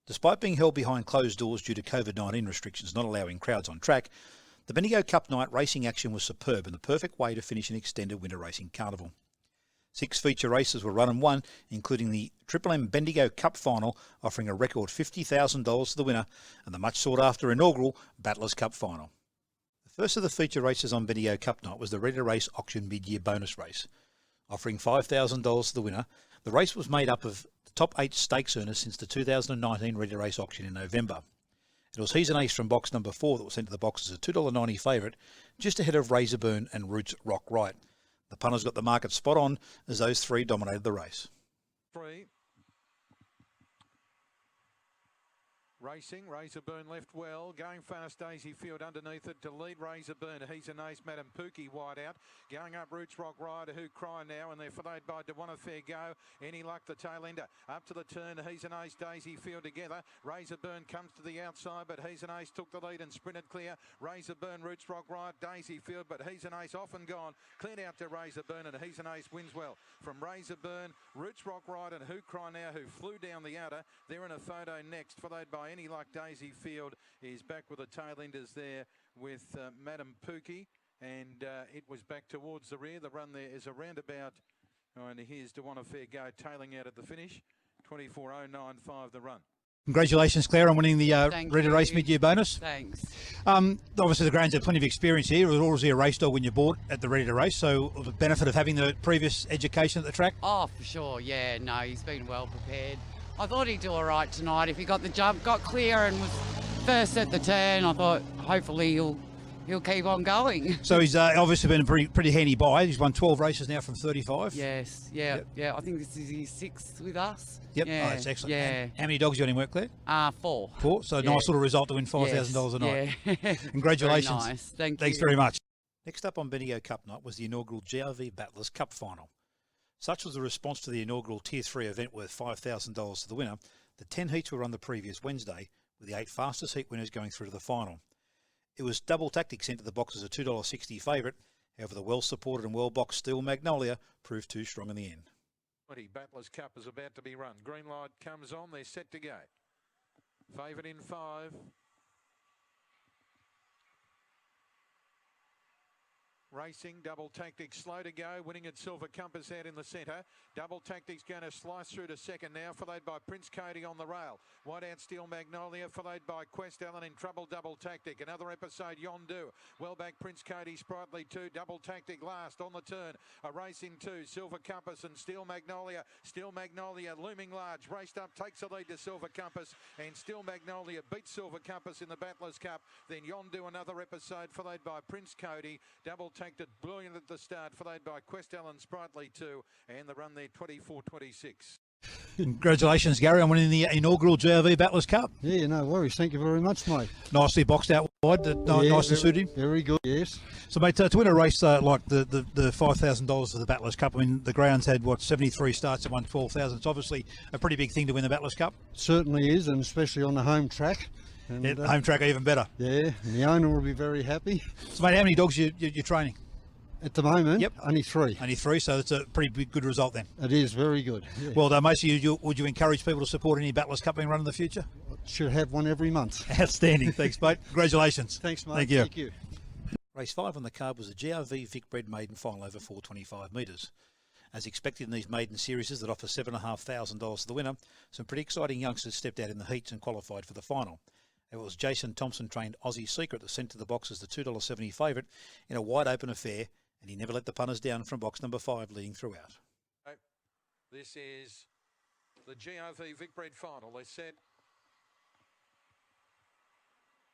Despite being held behind closed doors due to COVID-19 restrictions not allowing crowds on track, the Bendigo Cup Night racing action was superb and the perfect way to finish an extended winter racing carnival. 6 feature races were run and won, including the Triple M Bendigo Cup final, offering a record $50,000 to the winner, and the much sought-after inaugural Battlers Cup final. The first of the feature races on Bendigo Cup Night was the Ready to Race Auction Mid-Year Bonus Race. Offering $5,000 to the winner, the race was made up of the top 8 stakes earners since the 2019 Ready to Race auction in November. It was He's an Ace from box number 4 that was sent to the box as a $2.90 favourite, just ahead of Razorburn and Roots Rock Right. The punters got the market spot on as those 3 dominated the race. 3. Racing, Razorburn left well, going fast Daisy Field underneath it to lead Razorburn. He's an Ace, Madam Pookie wide out. Going up Roots Rock Rider, who cry now, and they're followed by To Want a Fair Go. Any Luck, the tail ender. Up to the turn, He's an Ace, Daisy Field together. Razorburn comes to the outside, but He's an Ace took the lead and sprinted clear. Razorburn, Roots Rock Rider, Daisy Field, but He's an Ace off and gone. Cleared out to Razorburn, and He's an Ace wins well. From Razorburn, Roots Rock Rider and Who Cry Now, who flew down the outer. They're in a photo next, followed by Any Luck, Daisy Field is back with the tail enders there with Madam Pookie, and it was back towards the rear. The run there is around about, and here's To Want a Fair Go tailing out at the finish. 24.095 the run. Congratulations, Claire, on winning the Ready to Race mid-year bonus. Thanks. Obviously, the Grounds had plenty of experience here. It was always a race dog when you bought at the Ready to Race, so the benefit of having the previous education at the track. Oh, for sure. Yeah, no, he's been well prepared. I thought he'd do all right tonight. If he got the jump, got clear and was first at the turn, I thought hopefully he'll keep on going. So he's obviously been a pretty handy buy. He's won 12 races now from 35. Yes, yeah, yep. Yeah. I think this is his 6th with us. Yep, yeah, oh, that's excellent. Yeah. And how many dogs you got in work, Claire? 4. 4, so yeah. nice little result to win $5,000 a night. Yeah. Congratulations. Very nice, thanks Thanks very much. Next up on Bendigo Cup Night was the inaugural GRV Battlers Cup final. Such was the response to the inaugural Tier 3 event worth $5,000 to the winner. The 10 heats were run the previous Wednesday, with the 8 fastest heat winners going through to the final. It was Double Tactic sent to the box as a $2.60 favourite. However, the well-supported and well-boxed Steel Magnolia proved too strong in the end. Battlers Cup is about to be run. Green light comes on. They're set to go. Favourite in 5. Racing, Double Tactic slow to go, winning at Silver Compass out in the centre. Double Tactic's going to slice through to second now, followed by Prince Cody on the rail. Wide out Steel Magnolia, followed by Quest Allen in trouble, Double Tactic. Another episode, Yondu. Well back, Prince Cody, Sprightly 2, Double Tactic last on the turn. A race in 2, Silver Compass and Steel Magnolia. Steel Magnolia looming large, raced up, takes the lead to Silver Compass, and Steel Magnolia beats Silver Compass in the Battlers Cup. Then Yondu, another episode, followed by Prince Cody. Double Tactic brilliant at the start, followed by Quest Allen, Sprightly 2, and the run there 24.26. Congratulations, Gary, on winning the inaugural GRV Battlers Cup. Yeah, no worries. Thank you very much, mate. Nicely boxed out wide, nice and suited him. Very good, yes. So, mate, to win a race like the $5,000 of the Battlers Cup, I mean, the Grounds had, 73 starts and won 12,000. It's obviously a pretty big thing to win the Battlers Cup. Certainly is, and especially on the home track. And, yeah, home track even better. Yeah, and the owner will be very happy. So, mate, how many dogs you're training? At the moment, yep. Only 3. Only 3, so it's a pretty good result then. It is, very good. Yeah. Well done, mate. Would you encourage people to support any Battlers Cup being run in the future? Should have one every month. Outstanding. Thanks, mate. Congratulations. Thanks, mate. Thank you. Race 5 on the card was the GRV Vic Bred Maiden Final over 425 metres. As expected in these maiden series that offer $7,500 to the winner, some pretty exciting youngsters stepped out in the heats and qualified for the final. It was Jason Thompson trained Aussie Secret that sent to the box as the $2.70 favourite in a wide open affair, and he never let the punters down from box number 5 leading throughout. This is the GRV Vic Bred Final. They said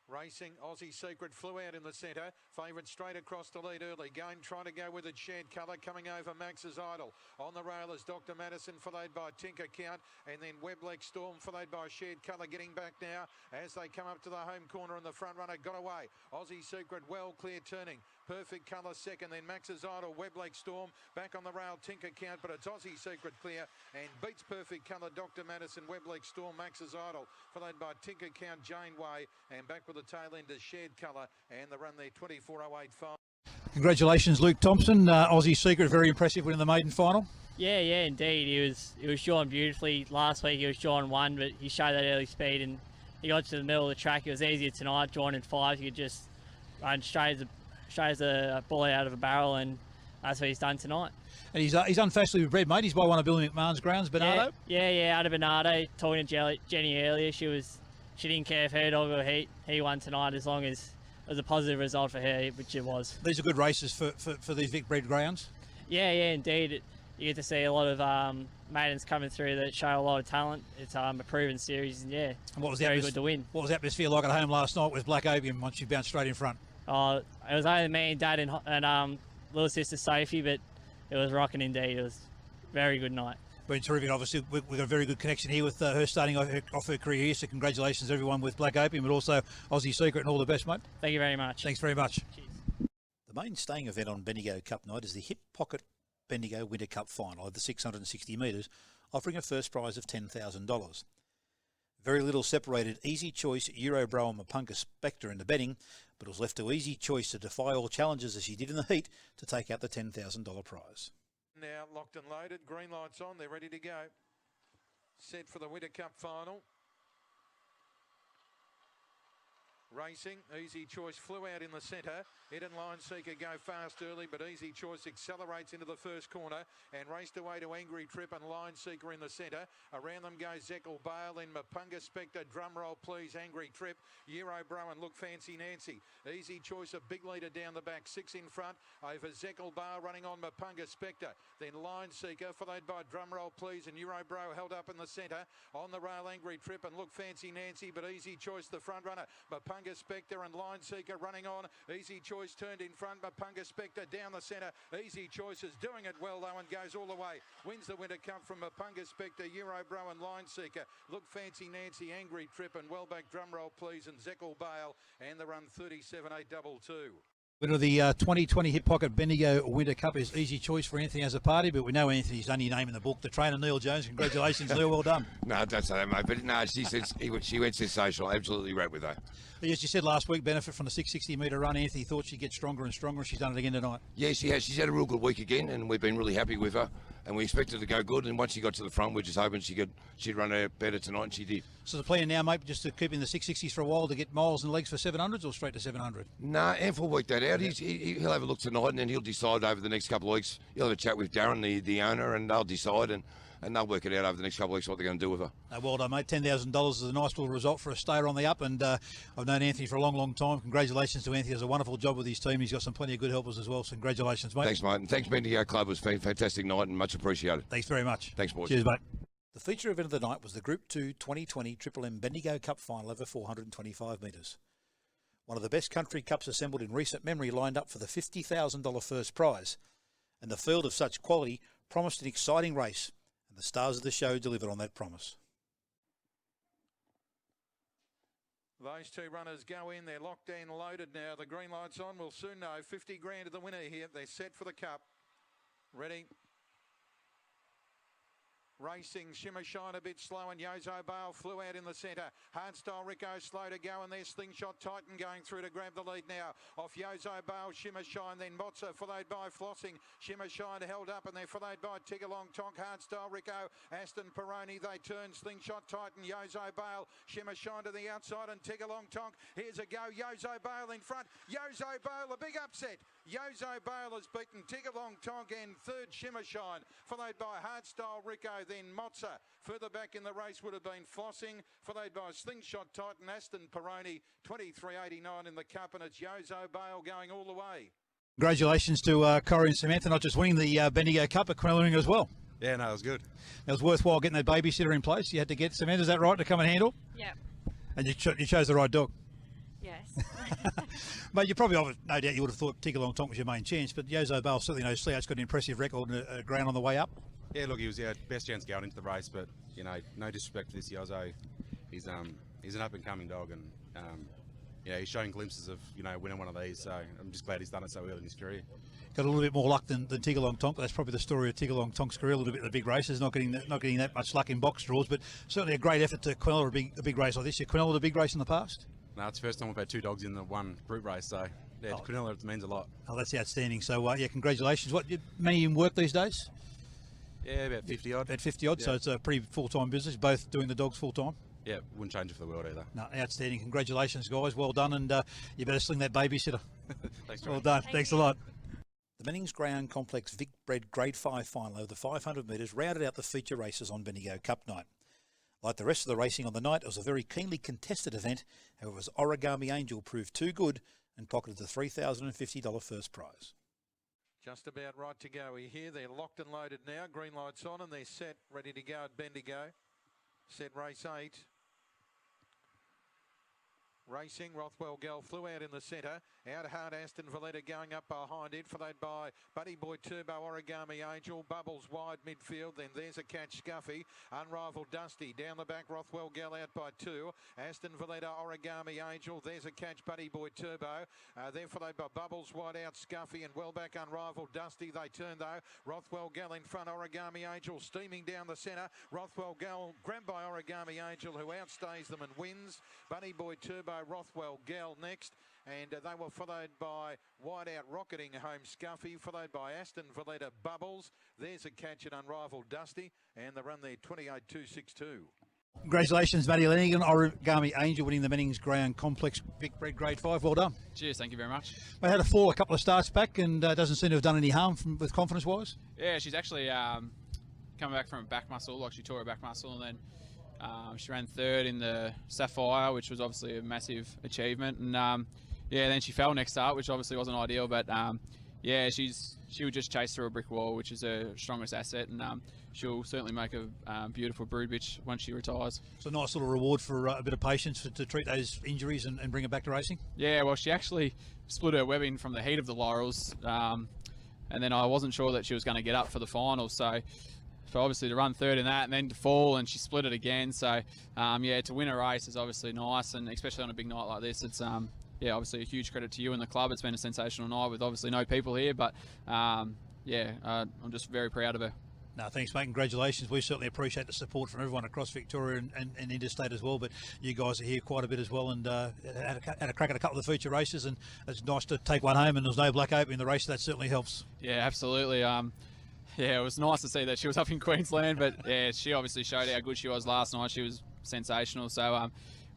racing, Aussie Secret flew out in the centre. Favourite straight across the lead early. Going, trying to go with its shared colour. Coming over Max's Idol. On the rail is Dr. Madison, followed by Tinker Count. And then Webleg Storm, followed by shared colour. Getting back now as they come up to the home corner, and the front runner got away. Aussie Secret well clear turning. Perfect Colour second. Then Max's Idol, Webleg Storm. Back on the rail, Tinker Count. But it's Aussie Secret clear and beats Perfect Colour, Dr. Madison, Webleg Storm, Max's Idol. Followed by Tinker Count, Janeway. And back with the tail end is shared colour, and the run there 24.085. Congratulations, Luke Thompson. Aussie Secret, very impressive winning the maiden final. Yeah, indeed. He was drawn beautifully. Last week he was drawn 1, but he showed that early speed and he got to the middle of the track. It was easier tonight, drawn in 5. He could just run straight as a bullet out of a barrel, and that's what he's done tonight. And he's unfashionably bred, mate. He's by one of Billy McMahon's grounds, Bernardo. Yeah, out of Bernardo. Talking to Jenny earlier, she didn't care if her dog or he won tonight, as long as it was a positive result for her, which it was. These are good races for these Vic bred grounds. Yeah, indeed. You get to see a lot of maidens coming through that show a lot of talent. It's a proven series, and yeah, And what was very good to win. What was the atmosphere like at home last night with Black Opium once you bounced straight in front? It was only me and Dad and little sister Sophie, but it was rocking indeed. It was a very good night. Been terrific. Obviously, we've got a very good connection here with her starting off her career here. So congratulations, everyone, with Black Opium, but also Aussie Secret, and all the best, mate. Thank you very much. Thanks very much. Cheers. The main staying event on Bendigo Cup Night is the Hip Pocket Bendigo Winter Cup Final of the 660 metres, offering a first prize of $10,000. Very little separated Easy Choice, Eurobro and Mapunga Spectre in the betting, but it was left to Easy Choice to defy all challenges as she did in the heat to take out the $10,000 prize. Now locked and loaded, green lights on, they're ready to go. Set for the Winter Cup Final. Racing, Easy Choice flew out in the centre. Ed and Line Seeker go fast early, but Easy Choice accelerates into the first corner and raced away to Angry Trip and Line Seeker in the centre. Around them goes Zekel Bale, then Mapunga Spectre, drum roll please, Angry Trip, Eurobro and Look Fancy Nancy. Easy Choice, a big leader down the back, 6 in front over Zekel Bale running on Mapunga Spectre. Then Line Seeker followed by drum roll please and Eurobro held up in the centre. On the rail Angry Trip and Look Fancy Nancy, but Easy Choice the front runner. Mapunga Spectre and Line Seeker running on. Easy Choice turned in front, Mapunga Spectre down the centre. Easy Choice is doing it well though and goes all the way. Wins the Winter Cup from Mapunga Spectre, Eurobro and Line Seeker. Look Fancy Nancy, Angry Trip and Wellback Drum Roll Please and Zekel Bale, and the run 37.822. Winner of the 2020 Hip Pocket Bendigo Winter Cup is Easy Choice for Anthony as a party, but we know Anthony's only name in the book. The trainer, Neil Jones. Congratulations, Neil. Well done. No, don't say that, mate. But no, she went sensational. Absolutely right with her. As you said last week, benefit from the 660 metre run. Anthony thought she'd get stronger and stronger, and she's done it again tonight. Yeah, she has. She's had a real good week again, and we've been really happy with her. And we expected to go good. And once she got to the front, we're just hoping she'd run out better tonight, and she did. So the plan now, mate, just to keep in the 660s for a while to get miles and legs for 700s, or straight to 700? No, Anth will work that out. He'll have a look tonight, and then he'll decide over the next couple of weeks. He'll have a chat with Darren, the owner, and they'll decide, and they'll work it out over the next couple of weeks what they're going to do with her. Well done, mate. $10,000 is a nice little result for a stayer on the up, and I've known Anthony for a long, long time. Congratulations to Anthony. He does a wonderful job with his team. He's got some plenty of good helpers as well, so congratulations, mate. Thanks, mate. And thanks, Bendigo Club. It was a fantastic night and much appreciated. Thanks very much. Thanks, boys. Cheers, mate. The feature event of the night was the Group 2 2020 Triple M Bendigo Cup Final over 425 metres. One of the best country cups assembled in recent memory lined up for the $50,000 first prize, and the field of such quality promised an exciting race, and the stars of the show delivered on that promise. Those two runners go in, they're locked and loaded now. The green light's on, we'll soon know. 50 grand to the winner here. They're set for the cup. Ready. Racing, Shimmer Shine a bit slow, and Yozo Bale flew out in the centre. Hardstyle Rico slow to go, and there's Slingshot Titan going through to grab the lead now. Off Yozo Bale, Shimmer Shine, then Mozza followed by Flossing. Shimmer Shine held up, and they're followed by Tiggerlong Tonk, Hardstyle Rico, Aston Peroni. They turn Slingshot Titan, Yozo Bale, Shimmer Shine to the outside, and Tiggerlong Tonk. Here's a go, Yozo Bale in front. Yozo Bale, a big upset. Yozo Bale has beaten Tiggerlong Tonk and third Shimmer Shine, followed by Hardstyle Rico, then Mozza. Further back in the race would have been Flossing, followed by Slingshot Titan, Aston Peroni, 23.89 in the cup, and it's Yozo Bale going all the way. Congratulations to Corey and Samantha, not just winning the Bendigo Cup, but Quinella as well. Yeah, no, it was good. It was worthwhile getting that babysitter in place. You had to get Samantha, is that right, to come and handle? Yep. And you chose the right dog. Yes. But you probably, no doubt, you would have thought Tiggerlong Tonk was your main chance, but Yozo Bale certainly knows Slouch got an impressive record and a ground on the way up. Yeah, look, he was our best chance going into the race, but, you know, no disrespect to this Yozo. He's an up-and-coming dog, and, yeah, he's showing glimpses of, you know, winning one of these, so I'm just glad he's done it so early in his career. Got a little bit more luck than Tiggerlong Tonk. That's probably the story of Tiggerlong Tonk's career, a little bit in the big races, not getting that much luck in box draws, but certainly a great effort to Quinella, a big race like this. You Quinella a big race in the past? No, it's the first time we've had two dogs in the one group race, so, yeah, to Quinella, it means a lot. Oh, that's outstanding. So, yeah, congratulations. What, many in work these days? Yeah, about 50 odd. About 50 odd, Yeah. so it's a pretty full-time business, both doing the dogs full-time. Yeah, wouldn't change it for the world either. No, outstanding. Congratulations, guys. Well done, and you better sling that babysitter. Thanks, Well John. done. Thanks a lot. The Bennings Greyhound Complex Vic Bred Grade 5 final over the 500 metres rounded out the feature races on Bendigo Cup Night. Like the rest of the racing on the night, it was a very keenly contested event. However, as Origami Angel proved too good and pocketed the $3,050 first prize. Just about right to go here. They're locked and loaded now. Green lights on and they're set, ready to go at Bendigo. Set race 8. Racing, Rothwell Gal flew out in the centre. Out hard Aston Valletta going up behind it, followed by Buddy Boy Turbo, Origami Angel. Bubbles wide midfield, then there's a catch, Scuffy. Unrivaled Dusty, down the back, Rothwell Gal out by 2. Aston Valletta, Origami Angel, there's a catch, Buddy Boy Turbo. Then followed by Bubbles wide out, Scuffy, and well back, Unrivaled Dusty. They turn though, Rothwell Gal in front, Origami Angel steaming down the centre. Rothwell Gal grabbed by Origami Angel, who outstays them and wins. Buddy Boy Turbo, Rothwell Gal next, and they were followed by wide out rocketing home Scuffy, followed by Aston Valletta Bubbles. There's a catch at Unrivaled Dusty, and the run there 28.262. Congratulations, Matty Lanigan, Origami Angel winning the Bennings Greyhound Complex Vic Bred Grade 5. Well done. Cheers, thank you very much. They had a fall a couple of starts back and doesn't seem to have done any harm with confidence-wise. Yeah, she's actually coming back from a back muscle, like she tore her back muscle, and then she ran 3rd in the Sapphire, which was obviously a massive achievement. And yeah, then she fell next start, which obviously wasn't ideal. But yeah, she would just chase through a brick wall, which is her strongest asset, and she'll certainly make a beautiful brood bitch once she retires. It's a nice little reward for a bit of patience to treat those injuries and bring her back to racing. Yeah, well, she actually split her webbing from the heat of the laurels, and then I wasn't sure that she was going to get up for the final, so obviously to run 3rd in that and then to fall, and she split it again. So yeah, to win a race is obviously nice, and especially on a big night like this, it's yeah, obviously a huge credit to you and the club. It's been a sensational night with obviously no people here, but yeah, I'm just very proud of her. No, thanks, mate. Congratulations. We certainly appreciate the support from everyone across Victoria and interstate as well. But you guys are here quite a bit as well, and had a crack at a couple of the feature races, and it's nice to take one home. And there's no black open in the race. That certainly helps. Yeah, absolutely. Yeah, it was nice to see that she was up in Queensland, but yeah, she obviously showed how good she was last night. She was sensational. So,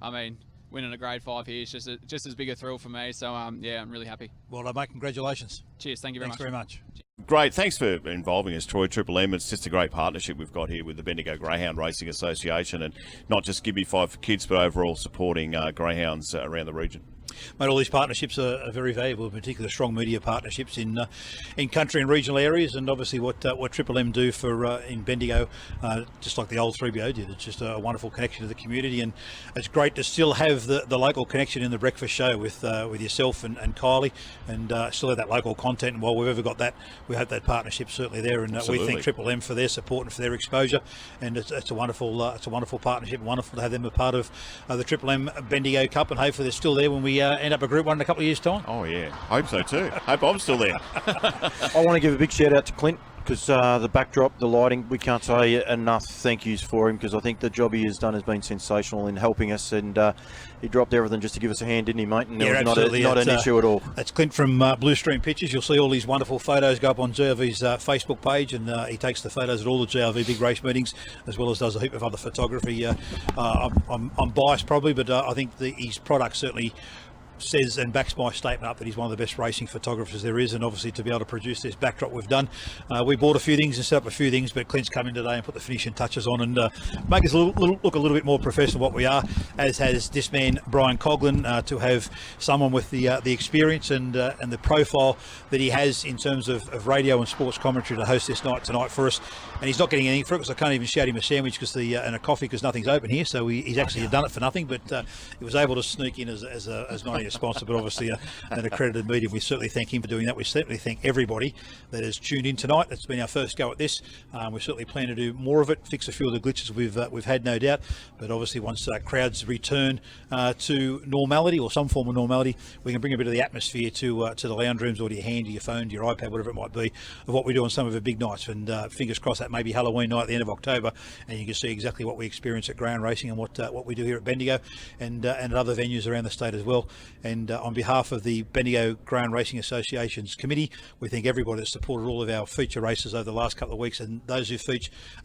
I mean, winning a Grade 5 here is just as big a thrill for me. So, yeah, I'm really happy. Well done, mate. Congratulations. Cheers. Thank you very much. Thanks very much. Great, thanks for involving us, Troy. Triple M, it's just a great partnership we've got here with the Bendigo Greyhound Racing Association, and not just Give Me 5 for kids, but overall supporting greyhounds around the region. Mate, all these partnerships are very valuable, particularly strong media partnerships in country and regional areas, and obviously what Triple M do for in Bendigo, just like the old 3BO did. It's just a wonderful connection to the community, and it's great to still have the local connection in the breakfast show with yourself and Kylie, and still have that local content. And while we've ever got that, we hope that partnership's certainly there, and we thank Triple M for their support and for their exposure. And it's a wonderful partnership, and wonderful to have them a part of the Triple M Bendigo Cup, and hopefully they're still there when we end up a Group 1 in a couple of years' time. Oh yeah, hope so too. Hope I'm still there. I want to give a big shout out to Clint, because the backdrop, the lighting, we can't say enough thank yous for him, because I think the job he has done has been sensational in helping us, and he dropped everything just to give us a hand, didn't he, mate? And yeah, it was not an issue at all. That's Clint from Blue Stream Pictures. You'll see all these wonderful photos go up on GRV's Facebook page, and he takes the photos at all the GRV big race meetings, as well as does a heap of other photography. I'm biased probably, but I think his product certainly says and backs my statement up that he's one of the best racing photographers there is, and obviously to be able to produce this backdrop we've done. We bought a few things and set up a few things, but Clint's come in today and put the finishing touches on and make us look a little bit more professional what we are, as has this man Brian Coughlin, to have someone with the experience and the profile that he has in terms of radio and sports commentary to host this night tonight for us. And he's not getting anything for it, because I can't even shout him a sandwich and a coffee, because nothing's open here, so he's actually done it for nothing, but he was able to sneak in as not only a sponsor, but obviously an accredited medium. We certainly thank him for doing that. We certainly thank everybody that has tuned in tonight. It's been our first go at this. We certainly plan to do more of it, fix a few of the glitches we've had, no doubt, but obviously once crowds return to normality, or some form of normality, we can bring a bit of the atmosphere to the lounge rooms, or to your hand, to your phone, to your iPad, whatever it might be, of what we do on some of our big nights. And fingers crossed that maybe Halloween night at the end of October, and you can see exactly what we experience at ground racing and what we do here at Bendigo and at other venues around the state as well. And on behalf of the Bendigo Greyhound Racing Association's committee, we thank everybody that supported all of our feature races over the last couple of weeks, and those who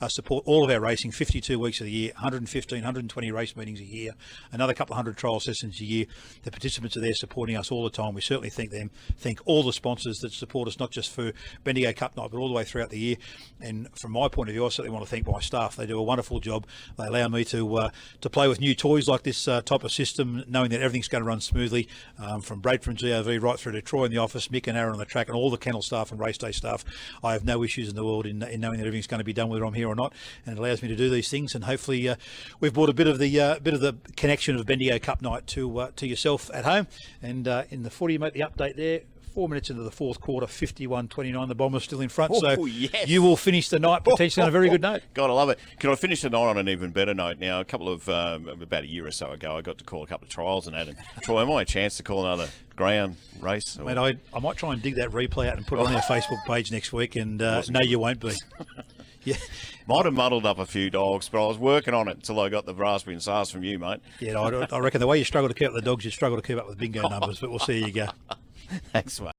support all of our racing 52 weeks of the year, 115, 120 race meetings a year, another couple of hundred trial sessions a year. The participants are there supporting us all the time. We certainly thank them. Thank all the sponsors that support us, not just for Bendigo Cup Night, but all the way throughout the year. And from my point of view, I certainly want to thank my staff. They do a wonderful job. They allow me to play with new toys like this type of system, knowing that everything's going to run smoothly, from Brad from GOV right through to Troy in the office, Mick and Aaron on the track, and all the kennel staff and race day staff. I have no issues in the world in knowing that everything's going to be done whether I'm here or not, and it allows me to do these things. And hopefully we've brought a bit of the connection of Bendigo Cup Night to yourself at home. And in the footy, mate, the update there. 4 minutes into the fourth quarter, 51-29. The Bombers still in front, so yes. You will finish the night potentially on a very good note. God, I love it. Can I finish the night on an even better note? Now, a couple of about a year or so ago, I got to call a couple of trials and that. And Troy, am I a chance to call another greyhound race? Or? Mate, I might try and dig that replay out and put it on our Facebook page next week. And no, you won't be. Yeah. Might have muddled up a few dogs, but I was working on it until I got the raspberry and SARS from you, mate. Yeah, I reckon the way you struggle to keep up the dogs, you struggle to keep up with bingo numbers. But we'll see how you go. Thanks, mate.